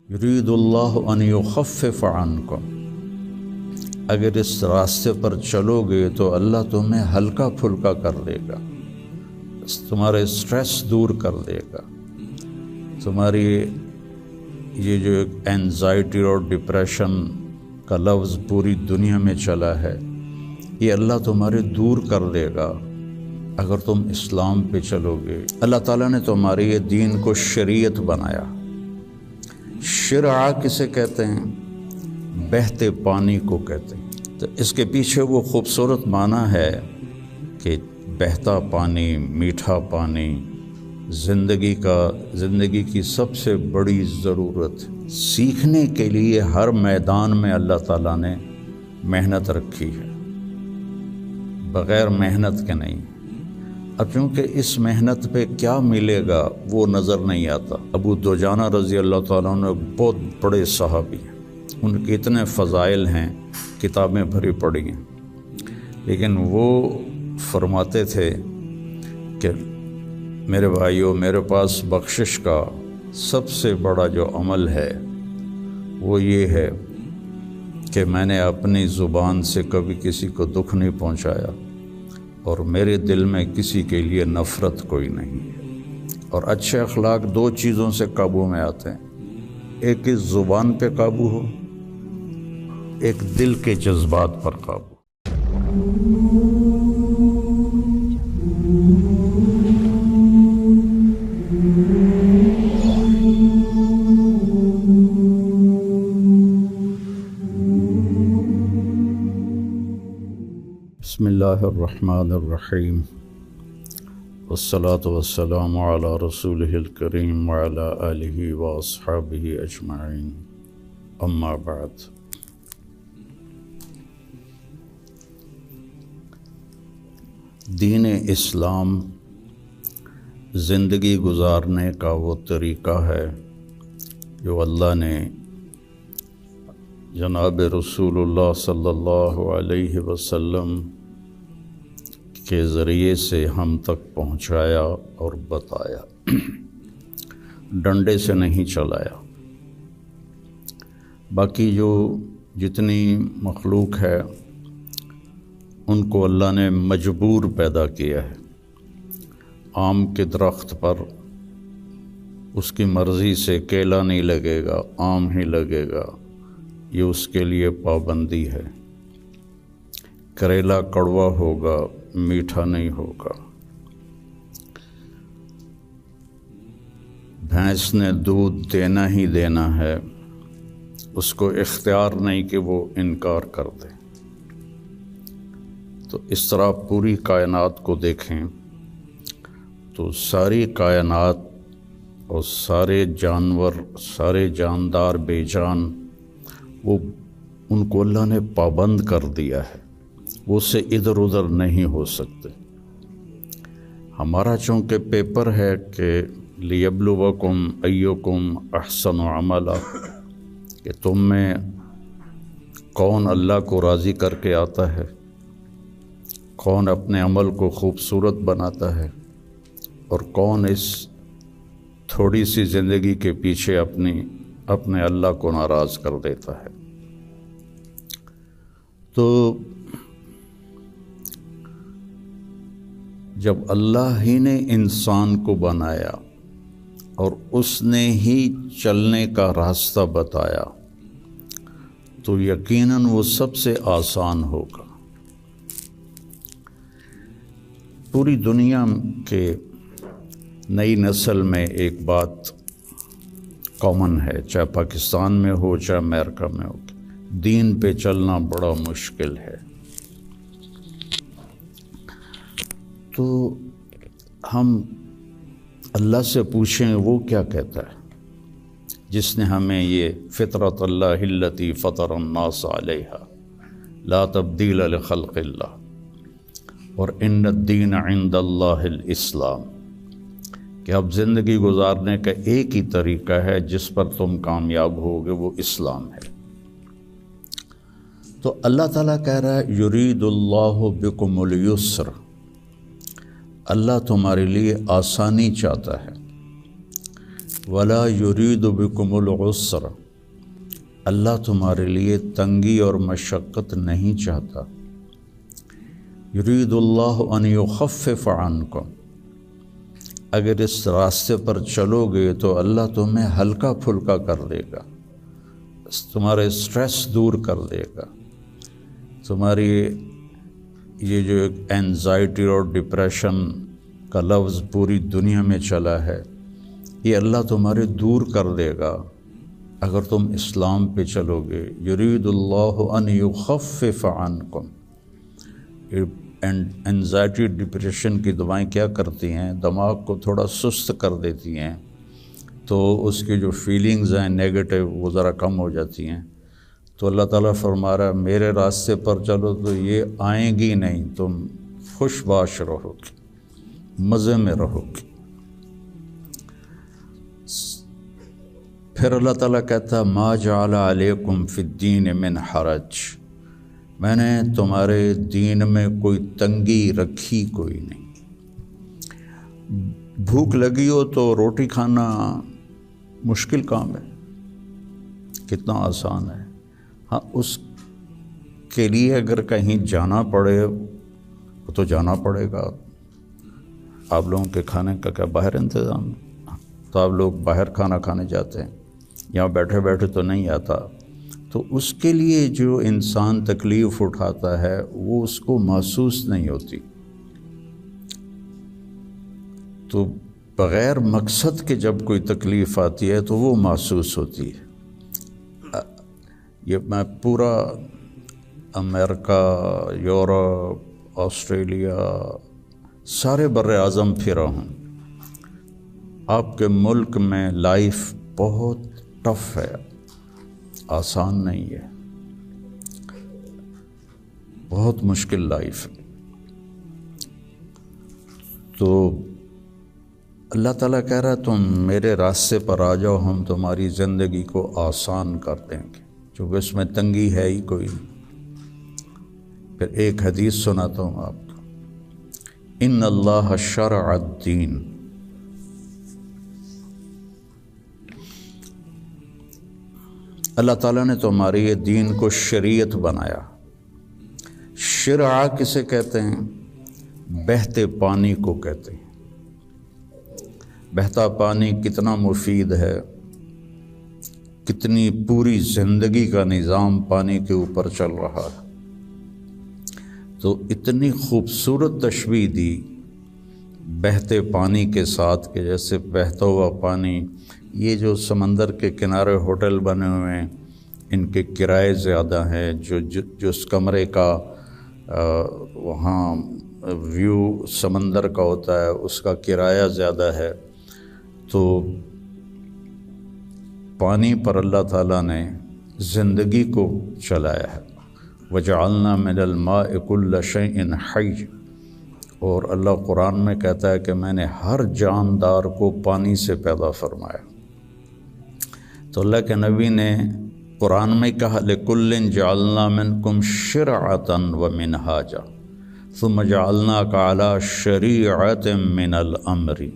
یرید اللہ ان یخفف عنکم، اگر اس راستے پر چلو گے تو اللہ تمہیں ہلکا پھلکا کر دے گا، تمہارے اسٹریس دور کر دے گا، تمہاری یہ جو اینزائٹی اور ڈپریشن کا لفظ پوری دنیا میں چلا ہے، یہ اللہ تمہارے دور کر دے گا اگر تم اسلام پہ چلو گے۔ اللہ تعالیٰ نے تمہارے یہ دین کو شریعت بنایا۔ شرع کسے کہتے ہیں؟ بہتے پانی کو کہتے ہیں۔ تو اس کے پیچھے وہ خوبصورت معنی ہے کہ بہتا پانی، میٹھا پانی، زندگی کی سب سے بڑی ضرورت، سیکھنے کے لیے ہر میدان میں اللہ تعالیٰ نے محنت رکھی ہے، بغیر محنت کے نہیں۔ اب چونکہ اس محنت پہ کیا ملے گا وہ نظر نہیں آتا۔ ابو دجانہ رضی اللہ تعالیٰ عنہ بہت بڑے صحابی ہیں، ان کے اتنے فضائل ہیں، کتابیں بھری پڑی ہیں، لیکن وہ فرماتے تھے کہ میرے بھائیوں، میرے پاس بخشش کا سب سے بڑا جو عمل ہے وہ یہ ہے کہ میں نے اپنی زبان سے کبھی کسی کو دکھ نہیں پہنچایا، اور میرے دل میں کسی کے لیے نفرت کوئی نہیں ہے۔ اور اچھے اخلاق دو چیزوں سے قابو میں آتے ہیں، ایک اس زبان پہ قابو ہو، ایک دل کے جذبات پر قابو۔ بسم اللہ الرحمن الرحیم، والصلاة والسلام علی رسولہ الکریم وعلی آلہ واصحابہ اجمعین، اما بعد۔ دین اسلام زندگی گزارنے کا وہ طریقہ ہے جو اللہ نے جناب رسول اللہ صلی اللہ علیہ وسلم کے ذریعے سے ہم تک پہنچایا اور بتایا، ڈنڈے سے نہیں چلایا۔ باقی جو جتنی مخلوق ہے ان کو اللہ نے مجبور پیدا کیا ہے۔ آم کے درخت پر اس کی مرضی سے کیلا نہیں لگے گا، آم ہی لگے گا، یہ اس کے لیے پابندی ہے۔ کریلا کڑوا ہوگا، میٹھا نہیں ہوگا۔ بھینس نے دودھ دینا ہی دینا ہے، اس کو اختیار نہیں کہ وہ انکار کر دے۔ تو اس طرح پوری کائنات کو دیکھیں تو ساری کائنات اور سارے جانور، سارے جاندار بے جان، وہ ان کو اللہ نے پابند کر دیا ہے، وہ سے ادھر ادھر نہیں ہو سکتے۔ ہمارا چونکہ پیپر ہے کہ لیبلوکم ایکم احسن عملا، کہ تم میں کون اللہ کو راضی کر کے آتا ہے، کون اپنے عمل کو خوبصورت بناتا ہے، اور کون اس تھوڑی سی زندگی کے پیچھے اپنے اللہ کو ناراض کر دیتا ہے۔ تو جب اللہ ہی نے انسان کو بنایا اور اس نے ہی چلنے کا راستہ بتایا تو یقیناً وہ سب سے آسان ہوگا۔ پوری دنیا کے نئی نسل میں ایک بات کامن ہے، چاہے پاکستان میں ہو چاہے امریکہ میں ہو، دین پہ چلنا بڑا مشکل ہے۔ تو ہم اللہ سے پوچھیں وہ کیا کہتا ہے، جس نے ہمیں یہ فطرت اللہ التی فطر الناس علیہا لا تبدیل لخلق اللہ اور ان الدین عند اللہ الاسلام، کہ اب زندگی گزارنے کا ایک ہی طریقہ ہے جس پر تم کامیاب ہوگے، وہ اسلام ہے۔ تو اللہ تعالیٰ کہہ رہا ہے یرید اللہ بکم الیسر، اللہ تمہارے لیے آسانی چاہتا ہے۔ ولا یرید بکم العسر، اللہ تمہارے لیے تنگی اور مشقت نہیں چاہتا۔ یرید اللہ ان یخفف عنکم، اگر اس راستے پر چلو گے تو اللہ تمہیں ہلکا پھلکا کر دے گا، تمہارے اسٹریس دور کر دے گا، تمہاری یہ جو اینزائٹی اور ڈپریشن کا لفظ پوری دنیا میں چلا ہے، یہ اللہ تمہارے دور کر دے گا اگر تم اسلام پہ چلو گے۔ یرید اللہ ان یخفف عنکم، اینزائٹی ڈپریشن کی دوائیں کیا کرتی ہیں؟ دماغ کو تھوڑا سست کر دیتی ہیں، تو اس کی جو فیلنگز ہیں نیگیٹو وہ ذرا کم ہو جاتی ہیں۔ تو اللہ تعالیٰ فرما رہا ہے میرے راستے پر چلو تو یہ آئیں گی نہیں، تم خوش باش رہو گے، مزے میں رہو گے۔ پھر اللہ تعالیٰ کہتا ہے ما جعل علیکم فی الدین من حرج، میں نے تمہارے دین میں کوئی تنگی رکھی کوئی نہیں۔ بھوک لگی ہو تو روٹی کھانا مشکل کام ہے، کتنا آسان ہے۔ ہاں، اس کے لیے اگر کہیں جانا پڑے تو جانا پڑے گا۔ آپ لوگوں کے کھانے کا کیا باہر انتظام ہے؟ تو آپ لوگ باہر کھانا کھانے جاتے ہیں، یہاں بیٹھے بیٹھے تو نہیں آتا۔ تو اس کے لیے جو انسان تکلیف اٹھاتا ہے وہ اس کو محسوس نہیں ہوتی، تو بغیر مقصد کے جب کوئی تکلیف آتی ہے تو وہ محسوس ہوتی ہے۔ یہ میں پورا امریکہ، یورپ، آسٹریلیا، سارے بر اعظم پھرا ہوں۔ آپ کے ملک میں لائف بہت ٹف ہے، آسان نہیں ہے، بہت مشکل لائف ہے۔ تو اللہ تعالیٰ کہہ رہا ہے تم میرے راستے پر آ جاؤ، ہم تمہاری زندگی کو آسان کر دیں گے، چونکہ اس میں تنگی ہے ہی کوئی نہیں۔ پھر ایک حدیث سناتا ہوں آپ کو، ان اللہ شرع الدین، اللہ تعالیٰ نے تمہارے یہ دین کو شریعت بنایا۔ شرع کسے کہتے ہیں؟ بہتے پانی کو کہتے ہیں۔ بہتا پانی کتنا مفید ہے، کتنی پوری زندگی کا نظام پانی کے اوپر چل رہا ہے۔ تو اتنی خوبصورت تشبیہ دی بہتے پانی کے ساتھ کہ جیسے بہتا ہوا پانی، یہ جو سمندر کے کنارے ہوٹل بنے ہوئے ہیں ان کے کرائے زیادہ ہیں، جو اس کمرے کا وہاں ویو سمندر کا ہوتا ہے اس کا کرایہ زیادہ ہے۔ تو پانی پر اللہ تعالیٰ نے زندگی کو چلایا ہے۔ وَجَعَلْنَا مِنَ الْمَاءِ كُلَّ شَيْءٍ حَيٍّ، اور اللہ قرآن میں کہتا ہے کہ میں نے ہر جاندار کو پانی سے پیدا فرمایا۔ تو اللہ کے نبی نے قرآن میں کہا لِكُلٍّ جَعَلْنَا مِنْكُمْ شِرْعَةً وَمِنْهَاجًا ثُمَّ جَعَلْنَاكَ عَلَى شَرِيعَةٍ مِنَ الْأَمْرِ۔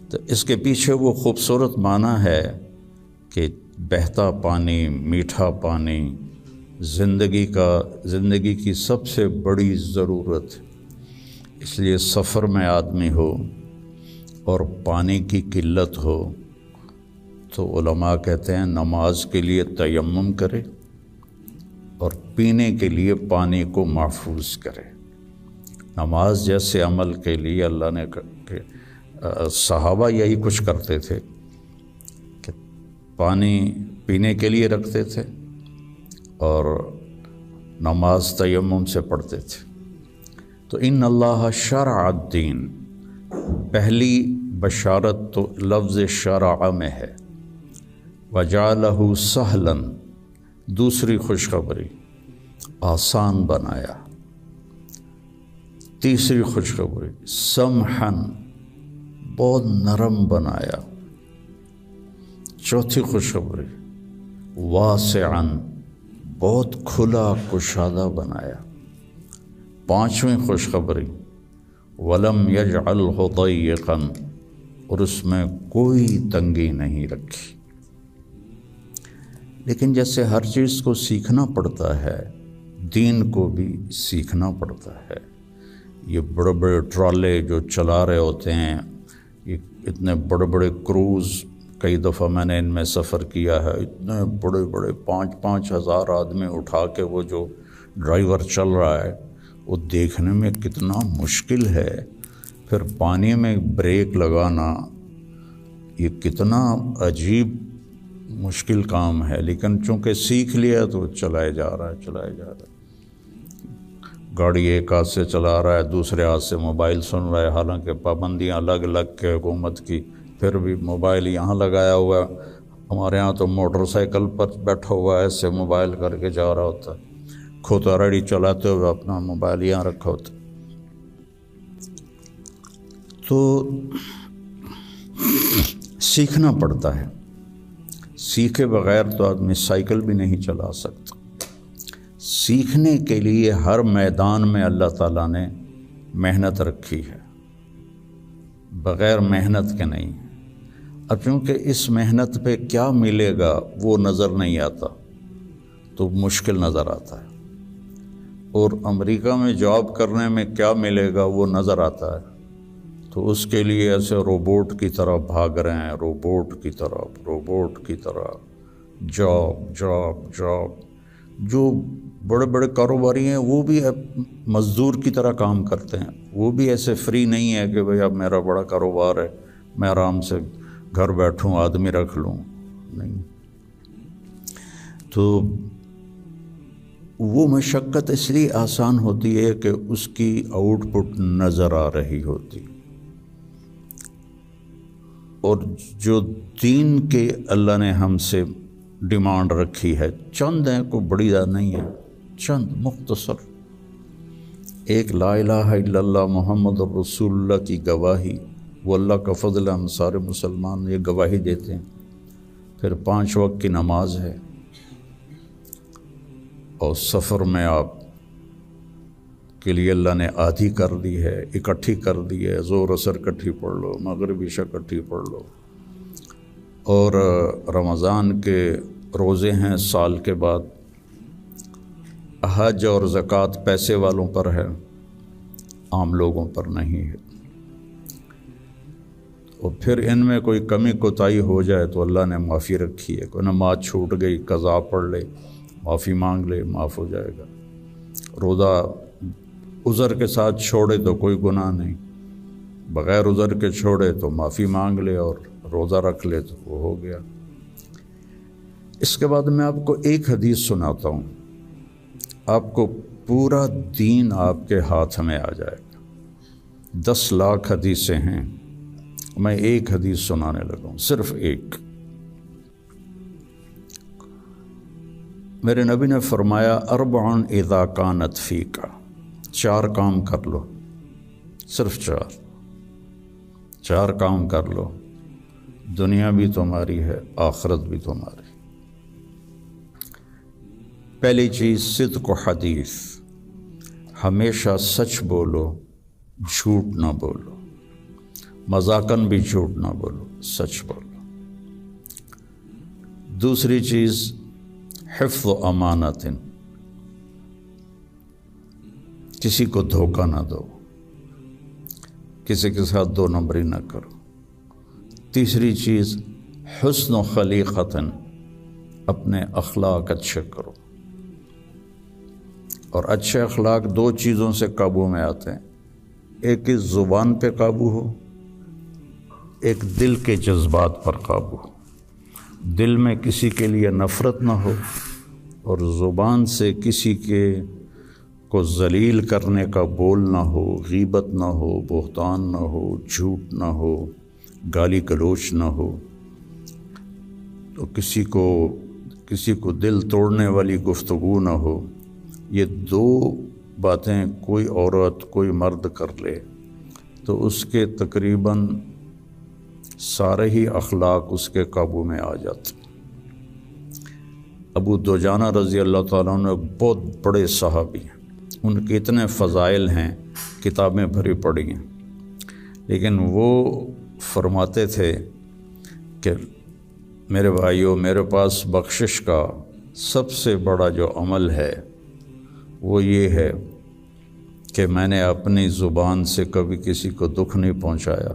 تو اس کے پیچھے وہ خوبصورت معنی ہے کہ بہتا پانی، میٹھا پانی زندگی کی سب سے بڑی ضرورت، اس لیے سفر میں آدمی ہو اور پانی کی قلت ہو تو علماء کہتے ہیں نماز کے لیے تیمم کرے اور پینے کے لیے پانی کو محفوظ کرے۔ نماز جیسے عمل کے لیے اللہ نے صحابہ یہی کچھ کرتے تھے کہ پانی پینے کے لیے رکھتے تھے اور نماز تیمم سے پڑھتے تھے۔ تو ان اللہ شرع الدین، پہلی بشارت تو لفظ شرع میں ہے، وجعلہ سہلا، دوسری خوشخبری آسان بنایا، تیسری خوشخبری سمحن، بہت نرم بنایا، چوتھی خوشخبری واسعاً، بہت کھلا کشادہ بنایا، پانچویں خوشخبری ولم یجعلہ ضیقاً، اور اس میں کوئی تنگی نہیں رکھی۔ لیکن جیسے ہر چیز کو سیکھنا پڑتا ہے، دین کو بھی سیکھنا پڑتا ہے۔ یہ بڑے بڑے ٹرالے جو چلا رہے ہوتے ہیں، یہ اتنے بڑے بڑے کروز، کئی دفعہ میں نے ان میں سفر کیا ہے، اتنے بڑے بڑے 5-5 ہزار آدمی اٹھا کے وہ جو ڈرائیور چل رہا ہے، وہ دیکھنے میں کتنا مشکل ہے۔ پھر پانی میں بریک لگانا یہ کتنا عجیب مشکل کام ہے، لیکن چونکہ سیکھ لیا تو چلائے جا رہا ہے۔ گاڑی ایک ہاتھ سے چلا رہا ہے، دوسرے ہاتھ سے موبائل سن رہا ہے، حالانکہ پابندیاں الگ الگ کے حکومت کی، پھر بھی موبائل یہاں لگایا ہوا ہے۔ ہمارے ہاں تو موٹر سائیکل پر بیٹھا ہوا ہے، ایسے موبائل کر کے جا رہا ہوتا ہے، کھوتا ریڈی چلاتے ہوئے اپنا موبائل یہاں رکھا ہوتا ہے۔ تو سیکھنا پڑتا ہے، سیکھے بغیر تو آدمی سائیکل بھی نہیں چلا سکتا۔ سیکھنے کے لیے ہر میدان میں اللہ تعالیٰ نے محنت رکھی ہے، بغیر محنت کے نہیں۔ اب چونکہ اس محنت پہ کیا ملے گا وہ نظر نہیں آتا تو مشکل نظر آتا ہے، اور امریکہ میں جاب کرنے میں کیا ملے گا وہ نظر آتا ہے، تو اس کے لیے ایسے روبوٹ کی طرح بھاگ رہے ہیں، روبوٹ کی طرح جاب۔ جو بڑے بڑے کاروباری ہیں وہ بھی مزدور کی طرح کام کرتے ہیں، وہ بھی ایسے فری نہیں ہے کہ بھئی اب میرا بڑا کاروبار ہے میں آرام سے گھر بیٹھوں آدمی رکھ لوں، نہیں۔ تو وہ مشقت اس لیے آسان ہوتی ہے کہ اس کی آؤٹ پٹ نظر آ رہی ہوتی، اور جو دین کے اللہ نے ہم سے ڈیمانڈ رکھی ہے چند ہیں، کوئی بڑی زیادہ نہیں ہے، چند مختصر، ایک لا الہ الا اللہ محمد رسول اللہ کی گواہی، وہ اللہ کا فضل، ہم سارے مسلمان یہ گواہی دیتے ہیں۔ پھر 5 وقت کی نماز ہے، اور سفر میں آپ کے لیے اللہ نے آدھی کر دی ہے، اکٹھی کر دی ہے، ظہر عصر اکٹھی پڑھ لو، مغرب عشاء اکٹھی پڑھ لو، اور رمضان کے روزے ہیں سال کے بعد، حج اور زکوٰۃ پیسے والوں پر ہے، عام لوگوں پر نہیں ہے۔ اور پھر ان میں کوئی کمی کوتاہی ہو جائے تو اللہ نے معافی رکھی ہے، کوئی نماز چھوٹ گئی قضا پڑھ لے، معافی مانگ لے، معاف ہو جائے گا۔ روزہ عذر کے ساتھ چھوڑے تو کوئی گناہ نہیں، بغیر عذر کے چھوڑے تو معافی مانگ لے اور روزہ رکھ لے تو وہ ہو گیا۔ اس کے بعد میں آپ کو ایک حدیث سناتا ہوں، آپ کو پورا دین آپ کے ہاتھ میں آ جائے گا۔ 10 لاکھ حدیثیں ہیں، میں ایک حدیث سنانے لگا ہوں، صرف ایک۔ میرے نبی نے فرمایا 4 اذا کانت فیک، 4 کام کر لو، صرف 4 کام کر لو، دنیا بھی تمہاری ہے، آخرت بھی تمہاری۔ پہلی چیز صدق و حدیث، ہمیشہ سچ بولو، جھوٹ نہ بولو، مذاقاً بھی جھوٹ نہ بولو، سچ بولو۔ دوسری چیز حفظ و امانت، کسی کو دھوکہ نہ دو، کسی کے ساتھ 2 نمبری نہ کرو۔ تیسری چیز حسن و خلیقت، اپنے اخلاق اچھے کرو، اور اچھے اخلاق 2 چیزوں سے قابو میں آتے ہیں، ایک اس زبان پہ قابو ہو، ایک دل کے جذبات پر قابو ہو، دل میں کسی کے لیے نفرت نہ ہو، اور زبان سے کسی کے کو ذلیل کرنے کا بول نہ ہو، غیبت نہ ہو، بہتان نہ ہو، جھوٹ نہ ہو، گالی گلوچ نہ ہو، تو کسی کو دل توڑنے والی گفتگو نہ ہو۔ یہ 2 باتیں کوئی عورت کوئی مرد کر لے تو اس کے تقریباً سارے ہی اخلاق اس کے قابو میں آ جاتے۔ ابو دجانہ رضی اللہ تعالیٰ عنہ بہت بڑے صحابی ہیں، ان کے اتنے فضائل ہیں، کتابیں بھری پڑی ہیں، لیکن وہ فرماتے تھے کہ میرے بھائیوں، میرے پاس بخشش کا سب سے بڑا جو عمل ہے وہ یہ ہے کہ میں نے اپنی زبان سے کبھی کسی کو دکھ نہیں پہنچایا،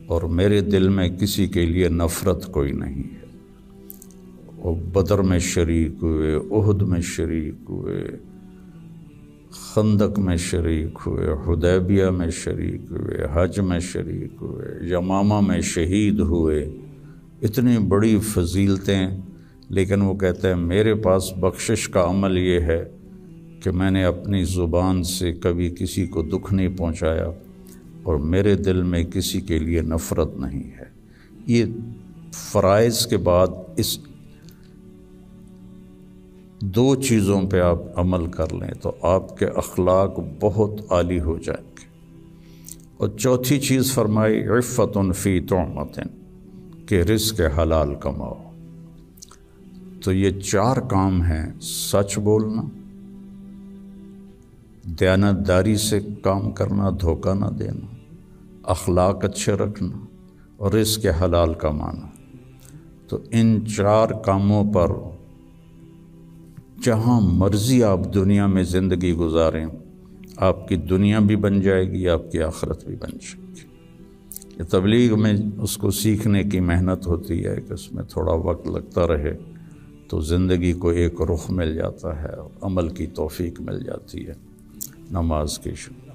اور میرے دل میں کسی کے لیے نفرت کوئی نہیں ہے۔ وہ بدر میں شریک ہوئے، احد میں شریک ہوئے، خندق میں شریک ہوئے، حدیبیہ میں شریک ہوئے، حج میں شریک ہوئے، یمامہ میں شہید ہوئے، اتنی بڑی فضیلتیں، لیکن وہ کہتے ہیں میرے پاس بخشش کا عمل یہ ہے کہ میں نے اپنی زبان سے کبھی کسی کو دکھ نہیں پہنچایا، اور میرے دل میں کسی کے لیے نفرت نہیں ہے۔ یہ فرائض کے بعد اس دو چیزوں پہ آپ عمل کر لیں تو آپ کے اخلاق بہت عالی ہو جائیں گے۔ اور چوتھی چیز فرمائی عفت فی طعمۃ، کہ رزق حلال کماؤ۔ تو یہ 4 کام ہیں: سچ بولنا، دیانتداری سے کام کرنا، دھوکہ نہ دینا، اخلاق اچھے رکھنا، اور رزق حلال کمانا۔ تو ان 4 کاموں پر جہاں مرضی آپ دنیا میں زندگی گزاریں، آپ کی دنیا بھی بن جائے گی، آپ کی آخرت بھی بن جائے گی۔ یہ تبلیغ میں اس کو سیکھنے کی محنت ہوتی ہے کہ اس میں تھوڑا وقت لگتا رہے تو زندگی کو ایک رخ مل جاتا ہے اور عمل کی توفیق مل جاتی ہے۔ نماز کی شکر۔